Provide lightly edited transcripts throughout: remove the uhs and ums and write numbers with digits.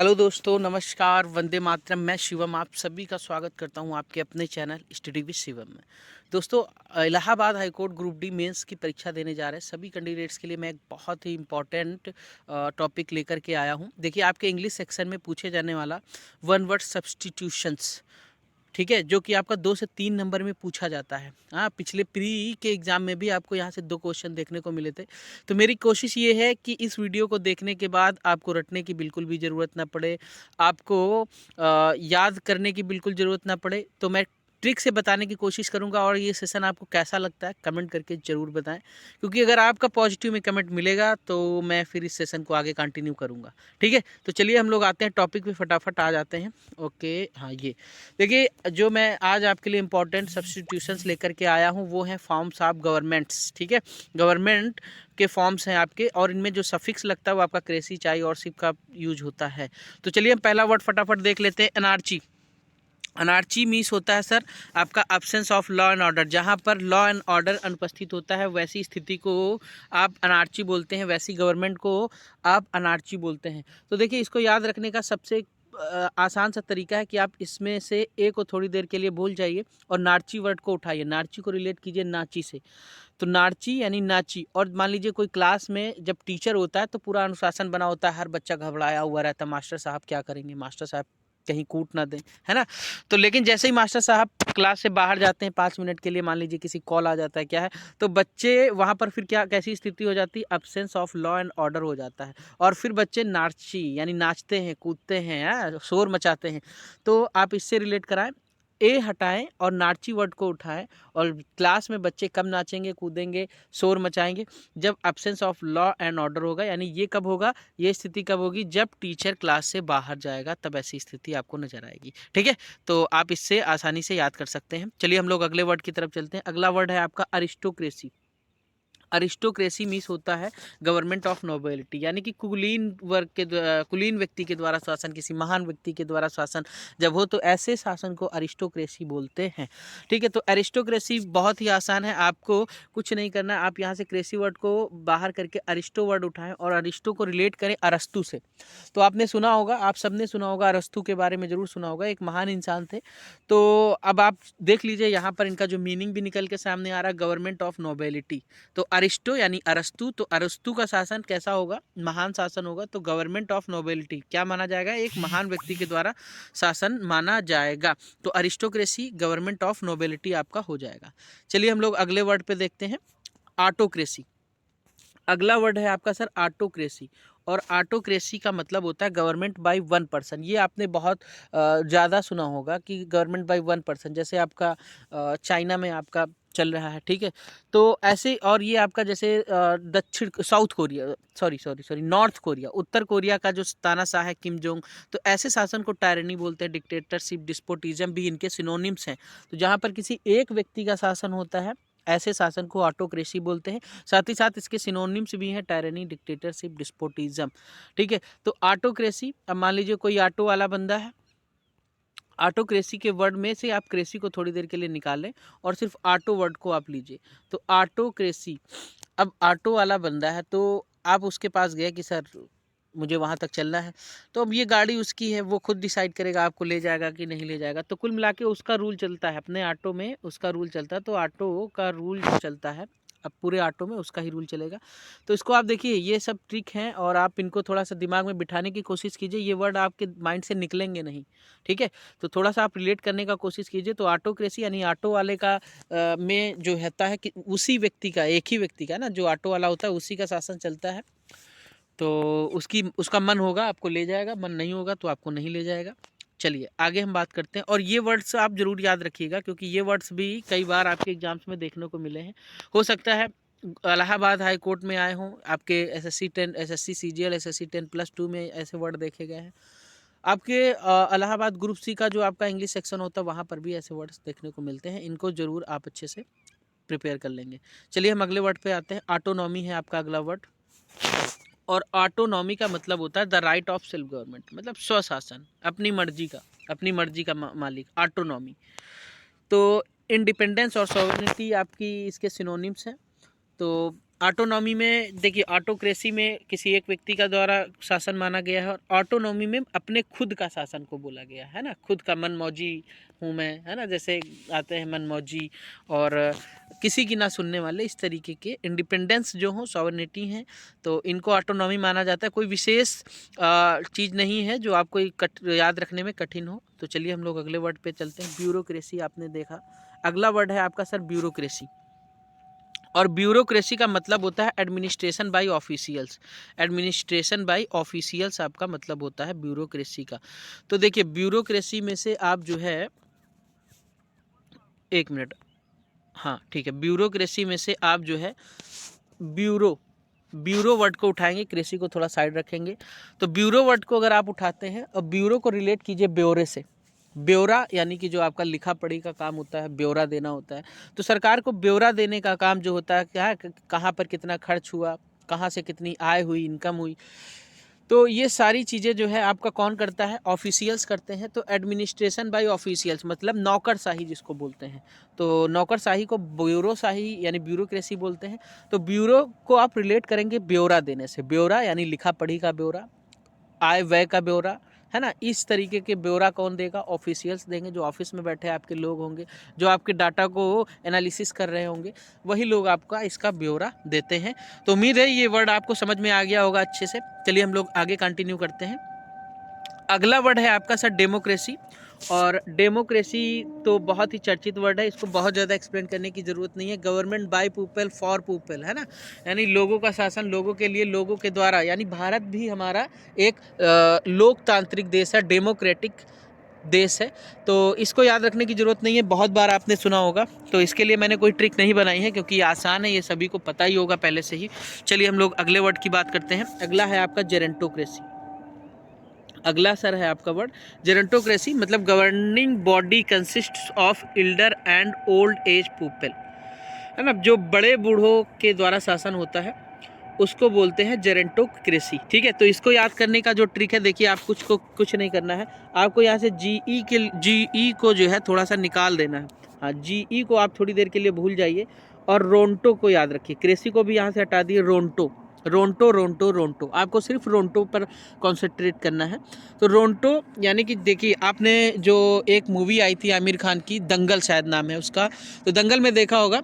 Hello दोस्तों, नमस्कार, वंदे मातरम। मैं शिवम आप सभी का स्वागत करता हूं आपके अपने चैनल स्टडी विद शिवम में। दोस्तों, Allahabad high court group D mains की परीक्षा देने जा रहे हैं सभी कैंडिडेट्स के लिए मैं एक बहुत ही इम्पोर्टेंट टॉपिक लेकर के आया हूं। देखिए, आपके इंग्लिश सेक्शन में पूछे जाने वाला वन वर्ड सब्स्टिट्यूशंस, ठीक है, जो कि आपका 2 से 3 नंबर में पूछा जाता है। हाँ, पिछले प्री के एग्ज़ाम में भी आपको यहाँ से 2 क्वेश्चन देखने को मिले थे। तो मेरी कोशिश ये है कि इस वीडियो को देखने के बाद आपको रटने की बिल्कुल भी ज़रूरत ना पड़े, आपको याद करने की बिल्कुल ज़रूरत ना पड़े। तो मैं ट्रिक से बताने की कोशिश करूँगा और ये सेशन आपको कैसा लगता है कमेंट करके ज़रूर बताएँ, क्योंकि अगर आपका पॉजिटिव में कमेंट मिलेगा तो मैं फिर इस सेशन को आगे कंटिन्यू करूँगा। ठीक है? तो चलिए हम लोग आते हैं टॉपिक पे, फटाफट आ जाते हैं। ओके, हाँ, ये देखिए, जो मैं आज आपके लिए इम्पोर्टेंट सब्स्टिट्यूशंस लेकर के आया हूँ वो हैं फॉर्म्स ऑफ गवर्नमेंट्स। ठीक है, गवर्नमेंट के फॉर्म्स हैं आपके, और इनमें जो सफिक्स लगता है वो आपका क्रेसी, चाई और सिप का यूज होता है। तो चलिए हम पहला वर्ड फटाफट देख लेते हैं, अनार्ची। अनार्ची मीन्स होता है सर आपका absence of law and order. जहाँ पर लॉ एंड ऑर्डर अनुपस्थित होता है वैसी स्थिति को आप अनार्ची बोलते हैं, वैसी गवर्नमेंट को आप अनार्ची बोलते हैं। तो देखिए, इसको याद रखने का सबसे आसान सा तरीका है कि आप इसमें से ए को थोड़ी देर के लिए भूल जाइए और नार्ची वर्ड को उठाइए, नार्ची को रिलेट कीजिए नाची से। तो नार्ची यानी नाची। और मान लीजिए कोई क्लास में जब टीचर होता है तो पूरा अनुशासन बना होता है, हर बच्चा घबराया हुआ रहता है, मास्टर साहब क्या करेंगे, मास्टर साहब कहीं कूट ना दें, है ना। तो लेकिन जैसे ही मास्टर साहब क्लास से बाहर जाते हैं 5 मिनट के लिए, मान लीजिए किसी कॉल आ जाता है, क्या है, तो बच्चे वहाँ पर फिर क्या कैसी स्थिति हो जाती है, absence of law and order हो जाता है। और फिर बच्चे नाची यानी नाचते हैं, कूदते हैं, शोर मचाते हैं। तो आप इससे रिलेट कराएं, ए हटाएं और नाची वर्ड को उठाएं। और क्लास में बच्चे कब नाचेंगे, कूदेंगे, शोर मचाएंगे, जब absence of law and order होगा। यानी ये कब होगा, ये स्थिति कब होगी, जब टीचर क्लास से बाहर जाएगा, तब ऐसी स्थिति आपको नजर आएगी। ठीक है, तो आप इससे आसानी से याद कर सकते हैं। चलिए हम लोग अगले वर्ड की तरफ चलते हैं। अगला वर्ड है आपका अरिस्टोक्रेसी। अरिस्टोक्रेसी मीन्स होता है गवर्नमेंट ऑफ नोबिलिटी, यानी कि कुलीन वर्ग के कुलीन व्यक्ति के द्वारा शासन, किसी महान व्यक्ति के द्वारा शासन जब हो तो ऐसे शासन को अरिस्टोक्रेसी बोलते हैं। ठीक है, तो अरिस्टोक्रेसी बहुत ही आसान है, आपको कुछ नहीं करना है। आप यहाँ से क्रेसी वर्ड को बाहर करके अरिस्टो वर्ड उठाएं और अरिस्टो को रिलेट करें अरस्तु से। तो आपने सुना होगा, आप सबने सुना होगा, अरस्तु के बारे में जरूर सुना होगा, एक महान इंसान थे। तो अब आप देख लीजिए, यहाँ पर इनका जो मीनिंग भी निकल के सामने आ रहा है, गवर्नमेंट ऑफ नोबिलिटी। तो अरिस्टो यानी अरस्तु, तो अरस्तु का शासन कैसा होगा, महान शासन होगा। तो गवर्नमेंट ऑफ नोबिलिटी क्या माना जाएगा, एक महान व्यक्ति के द्वारा शासन माना जाएगा। तो अरिस्टोक्रेसी गवर्नमेंट ऑफ नोबिलिटी आपका हो जाएगा। चलिए हम लोग अगले वर्ड पे देखते हैं, ऑटोक्रेसी। अगला वर्ड है आपका सर ऑटोक्रेसी। और ऑटोक्रेसी का मतलब होता है गवर्नमेंट बाय वन पर्सन। ये आपने बहुत ज़्यादा सुना होगा कि गवर्नमेंट बाय वन पर्सन, जैसे आपका चाइना में आपका चल रहा है। ठीक है, तो ऐसे, और ये आपका जैसे दक्षिण South Korea, sorry sorry sorry North Korea, उत्तर कोरिया का जो तानाशाह है किम जोंग, तो ऐसे शासन को टायरनी बोलते हैं। डिक्टेटरशिप, डिस्पोटिज्म भी इनके सिनोनिम्स हैं। तो जहाँ पर किसी एक व्यक्ति का शासन होता है, ऐसे शासन को ऑटोक्रेसी बोलते हैं। साथ ही साथ इसके सिनोनिम्स भी हैं, टायरनी, डिक्टेटरशिप, डिस्पोटिज्म। ठीक है, तो ऑटोक्रेसी, अब मान लीजिए कोई ऑटो वाला बंदा है, ऑटोक्रेसी के वर्ड में से आप क्रेसी को थोड़ी देर के लिए निकालें और सिर्फ ऑटो वर्ड को आप लीजिए। तो ऑटोक्रेसी, अब ऑटो वाला बंदा है तो आप उसके पास गए कि सर मुझे वहाँ तक चलना है, तो अब ये गाड़ी उसकी है, वो खुद डिसाइड करेगा आपको ले जाएगा कि नहीं ले जाएगा। तो कुल मिला के उसका रूल चलता है, अपने ऑटो में उसका रूल चलता है। तो ऑटो का रूल जो चलता है, अब पूरे ऑटो में उसका ही रूल चलेगा। तो इसको आप देखिए, ये सब ट्रिक हैं और आप इनको थोड़ा सा दिमाग में बिठाने की कोशिश कीजिए, ये वर्ड आपके माइंड से निकलेंगे नहीं। ठीक है, तो थोड़ा सा आप रिलेट करने का कोशिश कीजिए। तो ऑटोक्रेसी यानी ऑटो वाले का में जो रहता है कि उसी व्यक्ति का, एक ही व्यक्ति का ना, जो ऑटो वाला होता है उसी का शासन चलता है। तो उसका मन होगा आपको ले जाएगा, मन नहीं होगा तो आपको नहीं ले जाएगा। चलिए आगे हम बात करते हैं, और ये वर्ड्स आप जरूर याद रखिएगा क्योंकि ये वर्ड्स भी कई बार आपके एग्जाम्स में देखने को मिले हैं। हो सकता है इलाहाबाद हाई कोर्ट में आए हों, आपके एसएससी 10, एसएससी सीजीएल, एसएससी 10+2 में ऐसे वर्ड देखे गए हैं। आपके इलाहाबाद ग्रुप सी का जो आपका इंग्लिश सेक्शन होता है वहाँ पर भी ऐसे वर्ड्स देखने को मिलते हैं। इनको जरूर आप अच्छे से प्रिपेयर कर लेंगे। चलिए हम अगले वर्ड पे आते हैं, ऑटोनॉमी है आपका अगला वर्ड। और ऑटोनॉमी का मतलब होता है the right of self government, मतलब स्वशासन, अपनी मर्जी का, अपनी मर्जी का मालिक, ऑटोनॉमी। तो इंडिपेंडेंस और सॉवरेनिटी आपकी इसके सिनोनिम्स हैं। तो ऑटोनॉमी में देखिए, ऑटोक्रेसी में किसी एक व्यक्ति का द्वारा शासन माना गया है, और ऑटोनॉमी में अपने खुद का शासन को बोला गया है ना, खुद का, मनमौजी हूँ मैं, है ना, जैसे आते हैं मनमौजी और किसी की ना सुनने वाले, इस तरीके के इंडिपेंडेंस जो हो, सॉवरेनिटी है, तो इनको ऑटोनॉमी माना जाता है। कोई विशेष चीज़ नहीं है जो आपको याद रखने में कठिन हो। तो चलिए हम लोग अगले वर्ड पे चलते हैं। ब्यूरोक्रेसी आपने देखा, अगला वर्ड है आपका सर ब्यूरोक्रेसी। और ब्यूरोक्रेसी का मतलब होता है administration by officials. Administration by officials आपका मतलब होता है ब्यूरोक्रेसी का। तो देखिए, ब्यूरोक्रेसी में से आप जो है, एक मिनट, हाँ ठीक है, ब्यूरोक्रेसी में से आप जो है ब्यूरो वर्ड को उठाएंगे, कृषि को थोड़ा साइड रखेंगे। तो ब्यूरो वर्ड को अगर आप उठाते हैं और ब्यूरो को रिलेट कीजिए ब्यौरे से। ब्यौरा यानी कि जो आपका लिखा पढ़ी का काम होता है, ब्यौरा देना होता है। तो सरकार को ब्यौरा देने का काम जो होता है, क्या है, कहाँ पर कितना खर्च हुआ, कहाँ से कितनी आय हुई, इनकम हुई, तो ये सारी चीज़ें जो है आपका कौन करता है, ऑफिशियल्स करते हैं। तो एडमिनिस्ट्रेशन बाय ऑफिशियल्स मतलब नौकरशाही जिसको बोलते हैं। तो नौकरशाही को ब्यूरोशाही यानी ब्यूरोक्रेसी बोलते हैं। तो ब्यूरो को आप रिलेट करेंगे ब्यौरा देने से। ब्यौरा यानी लिखा पढ़ी का ब्यौरा, आय व्यय का ब्यौरा, है ना, इस तरीके के ब्यौरा कौन देगा, ऑफिशियल्स देंगे। जो ऑफिस में बैठे आपके लोग होंगे, जो आपके डाटा को एनालिसिस कर रहे होंगे, वही लोग आपका इसका ब्यौरा देते हैं। तो उम्मीद है ये वर्ड आपको समझ में आ गया होगा अच्छे से। चलिए हम लोग आगे कंटिन्यू करते हैं। अगला वर्ड है आपका सर डेमोक्रेसी। और डेमोक्रेसी तो बहुत ही चर्चित वर्ड है, इसको बहुत ज़्यादा एक्सप्लेन करने की ज़रूरत नहीं है। Government by people for people, है ना, यानी लोगों का शासन लोगों के लिए, लोगों के द्वारा। यानी भारत भी हमारा एक लोकतांत्रिक देश है, डेमोक्रेटिक देश है। तो इसको याद रखने की ज़रूरत नहीं है, बहुत बार आपने सुना होगा। तो इसके लिए मैंने कोई ट्रिक नहीं बनाई है, क्योंकि आसान है, ये सभी को पता ही होगा पहले से ही। चलिए हम लोग अगले वर्ड की बात करते हैं। अगला है आपका जेरेंटोक्रेसी। अगला सर है आपका वर्ड जेरेंटोक्रेसी, मतलब governing body consists of Elder and old age people, है ना, जो बड़े बूढ़ों के द्वारा शासन होता है उसको बोलते हैं जेरेंटोक्रेसी। ठीक है, तो इसको याद करने का जो ट्रिक है, देखिए, आप कुछ नहीं करना है, आपको यहाँ से जीई को जो है थोड़ा सा निकाल देना है। हाँ, जीई को आप थोड़ी देर के लिए भूल जाइए और रोंटो को याद रखिए। क्रेसी को भी यहाँ से हटा दिए, रोंटो रोंटो रोंटो रोंटो, आपको सिर्फ रोंटो पर कॉन्सेंट्रेट करना है। तो रोंटो यानी कि देखिए, आपने जो एक मूवी आई थी आमिर खान की, दंगल शायद नाम है उसका, तो दंगल में देखा होगा,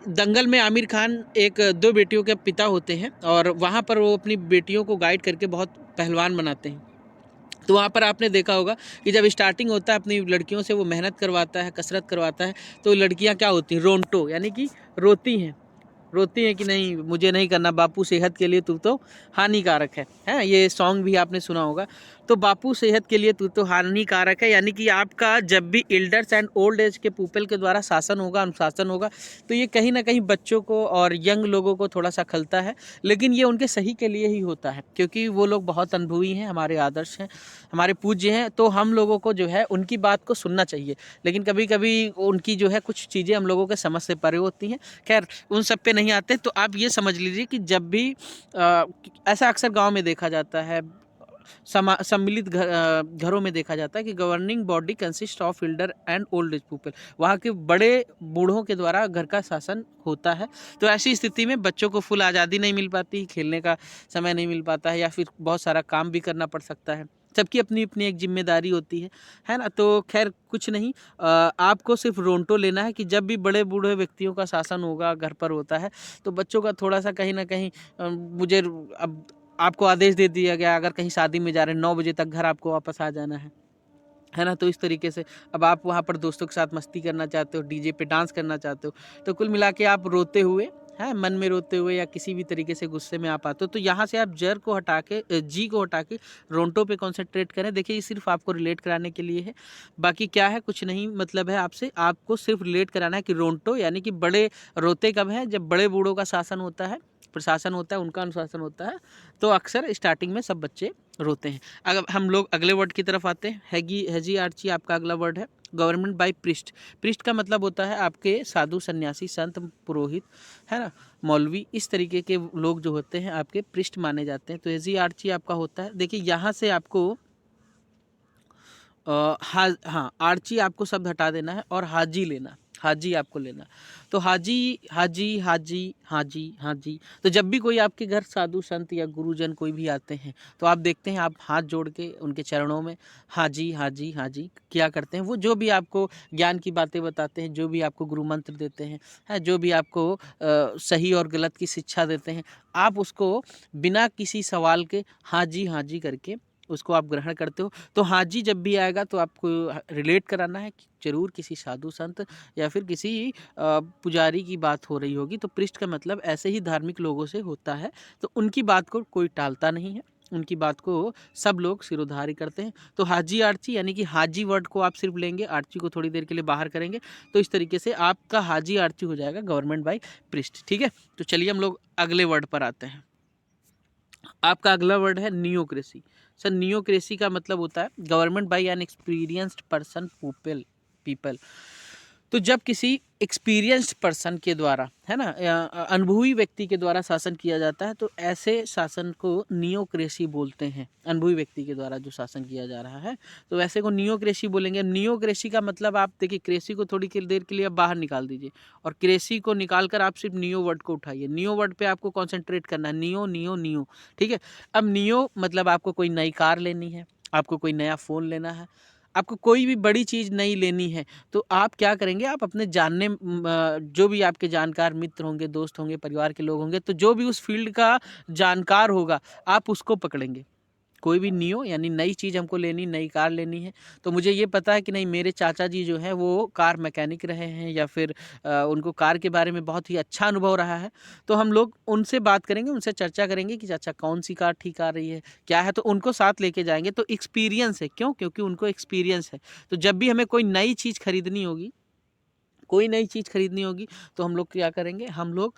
दंगल में आमिर खान एक दो बेटियों के पिता होते हैं, और वहाँ पर वो अपनी बेटियों को गाइड करके बहुत पहलवान बनाते हैं। तो वहाँ पर आपने देखा होगा कि जब स्टार्टिंग होता है, अपनी लड़कियों से वो मेहनत करवाता है, कसरत करवाता है, तो लड़कियाँ क्या होती हैं, रोंटो यानी कि रोती हैं कि नहीं, मुझे नहीं करना बापू, सेहत के लिए तू तो हानिकारक है, ये सॉन्ग भी आपने सुना होगा। तो बापू सेहत के लिए तू तो हानिकारक है, यानी कि आपका जब भी एल्डर्स एंड ओल्ड एज के पीपल के द्वारा शासन होगा, अनुशासन होगा, तो ये कहीं ना कहीं बच्चों को और यंग लोगों को थोड़ा सा खलता है, लेकिन ये उनके सही के लिए ही होता है, क्योंकि वो लोग बहुत अनुभवी हैं, हमारे आदर्श हैं, हमारे पूज्य हैं। तो हम लोगों को जो है उनकी बात को सुनना चाहिए, लेकिन कभी कभी उनकी जो है कुछ चीज़ें हम लोगों के समझ से परे होती हैं। खैर, उन सब पे नहीं आते। तो आप ये समझ लीजिए कि जब भी ऐसा अक्सर गांव में देखा जाता है, सम्मिलित घरों में देखा जाता है कि governing body consist of Elder and old age people, वहाँ के बड़े बूढ़ों के द्वारा घर का शासन होता है। तो ऐसी स्थिति में बच्चों को फुल आज़ादी नहीं मिल पाती, खेलने का समय नहीं मिल पाता है, या फिर बहुत सारा काम भी करना पड़ सकता है। सबकी अपनी अपनी एक जिम्मेदारी होती है ना। तो खैर कुछ नहीं, आपको सिर्फ रोंटो लेना है कि जब भी बड़े बूढ़े व्यक्तियों का शासन होगा, घर पर होता है, तो बच्चों का थोड़ा सा कहीं ना कहीं मुझे अब आपको आदेश दे दिया गया, अगर कहीं शादी में जा रहे हैं 9 बजे तक घर आपको वापस आ जाना है ना। तो इस तरीके से अब आप वहाँ पर दोस्तों के साथ मस्ती करना चाहते हो, डीजे पे डांस करना चाहते हो, तो कुल मिला के आप रोते हुए हैं, मन में रोते हुए या किसी भी तरीके से गुस्से में आप आते हो, तो यहाँ से आप जर को हटा के, जी को हटा के रोंटो पे कॉन्सेंट्रेट करें। देखिए, ये सिर्फ आपको रिलेट कराने के लिए है, बाकी क्या है, कुछ नहीं मतलब है आपसे, आपको सिर्फ रिलेट कराना है कि रोंटो यानी कि बड़े रोते कब है, जब बड़े बूढ़ों का शासन होता है, प्रशासन होता है, उनका अनुशासन होता है, तो अक्सर स्टार्टिंग में सब बच्चे रोते हैं। अगर हम लोग अगले वर्ड की तरफ आते हैं, हेजी आर्ची आपका अगला वर्ड है। गवर्नमेंट बाय प्रिस्ट, प्रिस्ट का मतलब होता है आपके साधु सन्यासी, संत, पुरोहित, है ना, मौलवी, इस तरीके के लोग जो होते हैं आपके प्रिस्ट माने जाते हैं। तो हेजी आर्ची आपका होता है। देखिए, यहाँ से आपको हाँ, आर्ची आपको शब्द हटा देना है और हाजी लेना। हाजी आपको लेना। तो हाजी हाजी हाजी हाजी हाजी, तो जब भी कोई आपके घर साधु संत या गुरुजन कोई भी आते हैं तो आप देखते हैं आप हाथ जोड़ के उनके चरणों में हाजी हाजी हाजी क्या करते हैं। वो जो भी आपको ज्ञान की बातें बताते हैं, जो भी आपको गुरु मंत्र देते हैं, है जो भी आपको सही और गलत की शिक्षा देते हैं, आप उसको बिना किसी सवाल के हाँ जी करके उसको आप ग्रहण करते हो। तो हाजी जब भी आएगा तो आपको रिलेट कराना है कि जरूर किसी साधु संत या फिर किसी पुजारी की बात हो रही होगी। तो पृष्ठ का मतलब ऐसे ही धार्मिक लोगों से होता है, तो उनकी बात को कोई टालता नहीं है, उनकी बात को सब लोग सिरोधारी करते हैं। तो हाजी आर्ची यानी कि हाजी वर्ड को आप सिर्फ लेंगे, आर्ची को थोड़ी देर के लिए बाहर करेंगे, तो इस तरीके से आपका हाजी आर्ची हो जाएगा गवर्नमेंट बाई पृष्ठ। ठीक है, तो चलिए हम लोग अगले वर्ड पर आते हैं। आपका अगला वर्ड है नियोक्रेसी। सर नियोक्रेसी का मतलब होता है government by N experienced person people. तो जब किसी एक्सपीरियंस्ड पर्सन के द्वारा, है ना, अनुभवी व्यक्ति के द्वारा शासन किया जाता है, तो ऐसे शासन को नियोक्रेसी बोलते हैं। अनुभवी व्यक्ति के द्वारा जो शासन किया जा रहा है तो वैसे को नियोक्रेसी बोलेंगे। नियोक्रेसी का मतलब आप देखिए, क्रेसी को थोड़ी देर के लिए आप बाहर निकाल दीजिए और क्रेसी को निकाल कर आप सिर्फ नियो वर्ड को उठाइए। नियो वर्ड पे आपको कॉन्सेंट्रेट करना है, नियो नियो नियो। ठीक है, अब नियो मतलब आपको कोई नई कार लेनी है, आपको कोई नया फ़ोन लेना है, आपको कोई भी बड़ी चीज़ नई लेनी है, तो आप क्या करेंगे, आप अपने जानने जो भी आपके जानकार मित्र होंगे, दोस्त होंगे, परिवार के लोग होंगे, तो जो भी उस फील्ड का जानकार होगा आप उसको पकड़ेंगे। कोई भी नियो यानी नई चीज़ हमको लेनी, नई कार लेनी है, तो मुझे ये पता है कि नहीं मेरे चाचा जी जो हैं वो कार मैकेनिक रहे हैं या फिर उनको कार के बारे में बहुत ही अच्छा अनुभव रहा है, तो हम लोग उनसे बात करेंगे, उनसे चर्चा करेंगे कि चाचा कौन सी कार ठीक आ रही है, क्या है, तो उनको साथ लेके जाएंगे। तो एक्सपीरियंस है, क्यों? क्योंकि उनको एक्सपीरियंस है। तो जब भी हमें कोई नई चीज़ खरीदनी होगी, कोई नई चीज़ खरीदनी होगी, तो हम लोग क्या करेंगे, हम लोग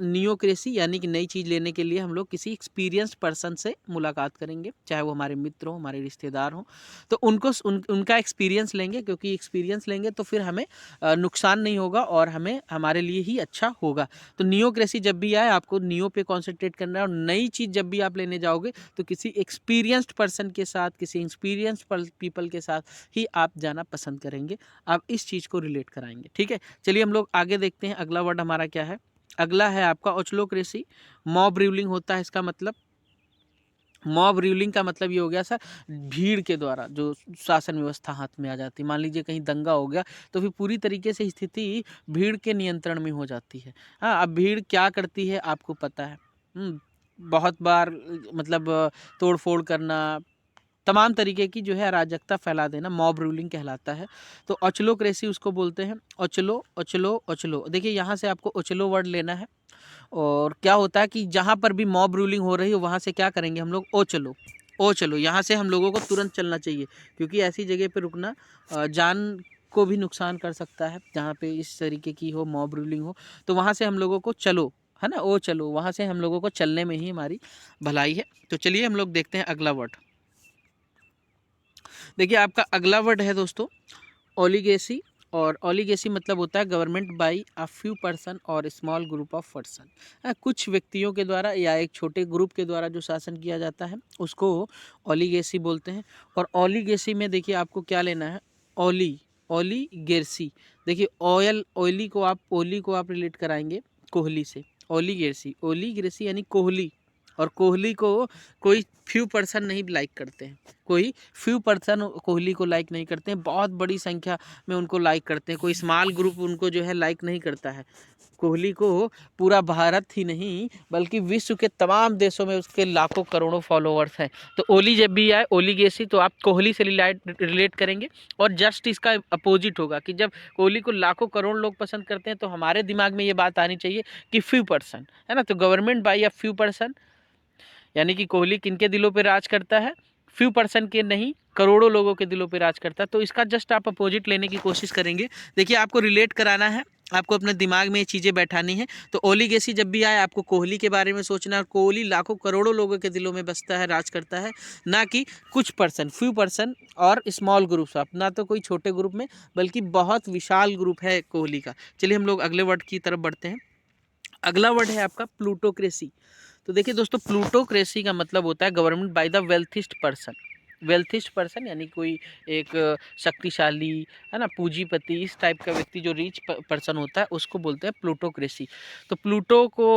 नियोक्रेसी यानी कि नई चीज़ लेने के लिए हम लोग किसी एक्सपीरियंस्ड पर्सन से मुलाकात करेंगे, चाहे वो हमारे मित्र हों, हमारे रिश्तेदार हों, तो उनका एक्सपीरियंस लेंगे, क्योंकि एक्सपीरियंस लेंगे तो फिर हमें नुकसान नहीं होगा और हमें हमारे लिए ही अच्छा होगा। तो नियोक्रेसी जब भी आए आपको नियो पे कॉन्सेंट्रेट करना है, और नई चीज़ जब भी आप लेने जाओगे तो किसी एक्सपीरियंस्ड पर्सन के साथ, किसी एक्सपीरियंस्ड पीपल के साथ ही आप जाना पसंद करेंगे। आप इस चीज़ को रिलेट कराएंगे। ठीक है, चलिए हम लोग आगे देखते हैं अगला वर्ड हमारा क्या है। अगला है आपका ओचलोक्रेसी। मॉब रूलिंग होता है इसका मतलब। मॉब रूलिंग का मतलब ये हो गया सर, भीड़ के द्वारा जो शासन व्यवस्था हाथ में आ जाती है। मान लीजिए कहीं दंगा हो गया तो फिर पूरी तरीके से स्थिति भीड़ के नियंत्रण में हो जाती है। हाँ, अब भीड़ क्या करती है आपको पता है। बहुत बार मतलब तोड़ फोड़ करना, तमाम तरीके की जो है अराजकता फैला देना मॉब रूलिंग कहलाता है। तो ओचलोक्रेसी उसको बोलते हैं। ओचलो ओचलो ओचलो, देखिए यहाँ से आपको ओचलो वर्ड लेना है, और क्या होता है कि जहाँ पर भी मॉब रूलिंग हो रही हो वहाँ से क्या करेंगे हम लोग, ओ चलो ओ चलो, यहाँ से हम लोगों को तुरंत चलना चाहिए, क्योंकि ऐसी जगह पे रुकना जान को भी नुकसान कर सकता है। जहाँ पे इस तरीके की हो, मॉब रूलिंग हो, तो वहाँ से हम लोगों को चलो, है ना, ओ चलो, वहाँ से हम लोगों को चलने में ही हमारी भलाई है। तो चलिए हम लोग देखते हैं अगला वर्ड। देखिए आपका अगला वर्ड है दोस्तों ओलिगेसी। और ओलिगेसी मतलब होता है government by a few person और स्मॉल ग्रुप ऑफ पर्सन। कुछ व्यक्तियों के द्वारा या एक छोटे ग्रुप के द्वारा जो शासन किया जाता है उसको ओलिगेसी बोलते हैं। और ओलिगेसी में देखिए आपको क्या लेना है, ओलीगेसी। देखिए ओली को आप रिलेट कराएंगे कोहली से। ओलीगेसी यानी कोहली, और कोहली को कोई फ्यू पर्सन नहीं लाइक करते हैं, कोई फ्यू पर्सन कोहली को लाइक नहीं करते हैं, बहुत बड़ी संख्या में उनको लाइक करते हैं। कोई स्मॉल ग्रुप उनको जो है लाइक नहीं करता है। कोहली को पूरा भारत ही नहीं बल्कि विश्व के तमाम देशों में उसके लाखों करोड़ों फॉलोअर्स हैं। तो ओली जब भी आए, ओलीगेसी, तो आप कोहली से रिलेट करेंगे। और जस्ट इसका अपोजिट होगा कि जब कोहली को लाखों करोड़ लोग पसंद करते हैं तो हमारे दिमाग में ये बात आनी चाहिए कि फ्यू पर्सन, है ना। तो government by a few person, यानी कि कोहली किनके दिलों पे राज करता है, फ्यू पर्सन के नहीं, करोड़ों लोगों के दिलों पे राज करता है। तो इसका जस्ट आप अपोजिट लेने की कोशिश करेंगे। देखिए आपको रिलेट कराना है, आपको अपने दिमाग में ये चीज़ें बैठानी है। तो ओलीगेसी जब भी आए आपको कोहली के बारे में सोचना है। कोहली लाखों करोड़ों लोगों के दिलों में बसता है, राज करता है, ना कि कुछ पर्सन, फ्यू पर्सन और स्मॉल ग्रुप्स ऑफ, ना तो कोई छोटे ग्रुप में बल्कि बहुत विशाल ग्रुप है कोहली का। चलिए हम लोग अगले वर्ड की तरफ बढ़ते हैं। अगला वर्ड है आपका प्लूटोक्रेसी। तो देखिए दोस्तों, प्लूटोक्रेसी का मतलब होता है government by the वेल्थिस्ट person. वेल्थिस्ट person यानी कोई एक शक्तिशाली, है ना, पूंजीपति, इस टाइप का व्यक्ति जो रिच पर्सन होता है उसको बोलते हैं प्लूटोक्रेसी। तो प्लूटो को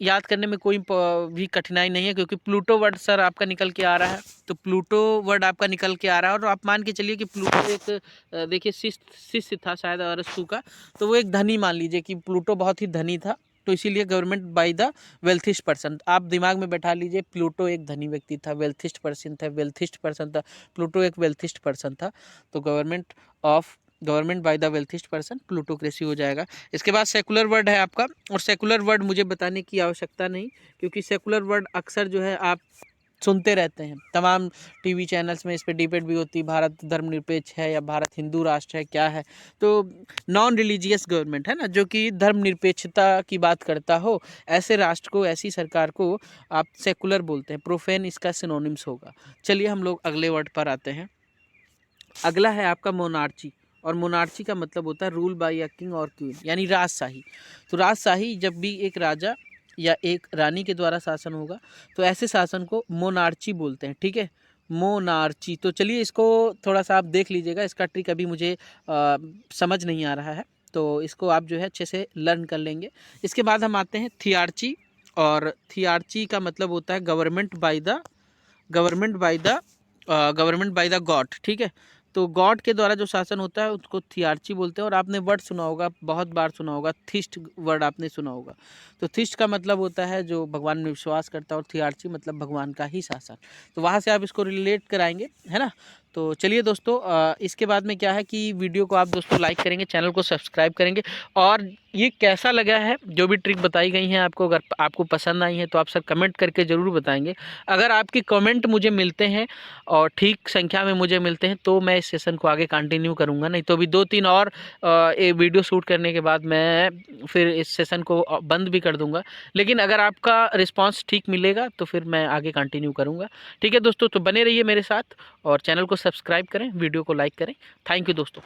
याद करने में कोई भी कठिनाई नहीं है, क्योंकि प्लूटो वर्ड सर आपका निकल के आ रहा है, तो प्लूटो वर्ड आपका निकल के आ रहा है। और आप मान के चलिए कि प्लूटो एक देखिए शिष्य था शायद अरस्तु का, तो वो एक धनी, मान लीजिए कि प्लूटो बहुत ही धनी था, तो इसीलिए गवर्नमेंट बाय द वेल्थिस्ट पर्सन। आप दिमाग में बैठा लीजिए, प्लूटो एक धनी व्यक्ति था, वेल्थिस्ट पर्सन था, प्लूटो एक वेल्थिस्ट पर्सन था, तो government by the वेल्थिस्ट person, plutocracy हो जाएगा। इसके बाद सेकुलर वर्ड है आपका, और सेकुलर वर्ड मुझे बताने की आवश्यकता नहीं, क्योंकि सेकुलर वर्ड अक्सर जो है आप सुनते रहते हैं, तमाम टीवी चैनल्स में इस पे डिबेट भी होती है, भारत धर्मनिरपेक्ष है या भारत हिंदू राष्ट्र है, क्या है। तो नॉन रिलीजियस गवर्नमेंट, है ना, जो कि धर्मनिरपेक्षता की बात करता हो, ऐसे राष्ट्र को, ऐसी सरकार को आप सेकुलर बोलते हैं। प्रोफेन इसका सिनोनिम्स होगा। चलिए हम लोग अगले वर्ड पर आते हैं। अगला है आपका मोनार्ची, और मोनार्ची का मतलब होता है रूल बाय अ किंग और क्वीन, यानी राजशाही। तो राजशाही जब भी एक राजा या एक रानी के द्वारा शासन होगा, तो ऐसे शासन को मोनार्ची बोलते हैं, ठीक है, मोनार्ची। तो चलिए इसको थोड़ा सा आप देख लीजिएगा, इसका ट्रिक अभी मुझे समझ नहीं आ रहा है, तो इसको आप जो है अच्छे से लर्न कर लेंगे। इसके बाद हम आते हैं थियार्ची, और थियार्ची का मतलब होता है गवर्नमेंट बाय द गॉड, ठीक है। तो गॉड के द्वारा जो शासन होता है उसको थियार्ची बोलते हैं। और आपने वर्ड सुना होगा, बहुत बार सुना होगा, थिस्ट वर्ड आपने सुना होगा। तो थिस्ट का मतलब होता है जो भगवान में विश्वास करता है, और थियार्ची मतलब भगवान का ही शासन। तो वहाँ से आप इसको रिलेट कराएंगे, है ना। तो चलिए दोस्तों, इसके बाद में क्या है कि वीडियो को आप दोस्तों लाइक करेंगे, चैनल को सब्सक्राइब करेंगे, और ये कैसा लगा है जो भी ट्रिक बताई गई हैं आपको, अगर आपको पसंद आई है तो आप सर कमेंट करके ज़रूर बताएंगे। अगर आपके कमेंट मुझे मिलते हैं और ठीक संख्या में मुझे मिलते हैं तो मैं इस सेशन को आगे कंटिन्यू करूंगा, नहीं तो अभी 2-3 और वीडियो शूट करने के बाद मैं फिर इस सेशन को बंद भी कर दूंगा। लेकिन अगर आपका रिस्पांस ठीक मिलेगा तो फिर मैं आगे कंटिन्यू करूंगा। ठीक है दोस्तों, तो बने रहिए मेरे साथ, और चैनल को सब्सक्राइब करें, वीडियो को लाइक करें। थैंक यू दोस्तों।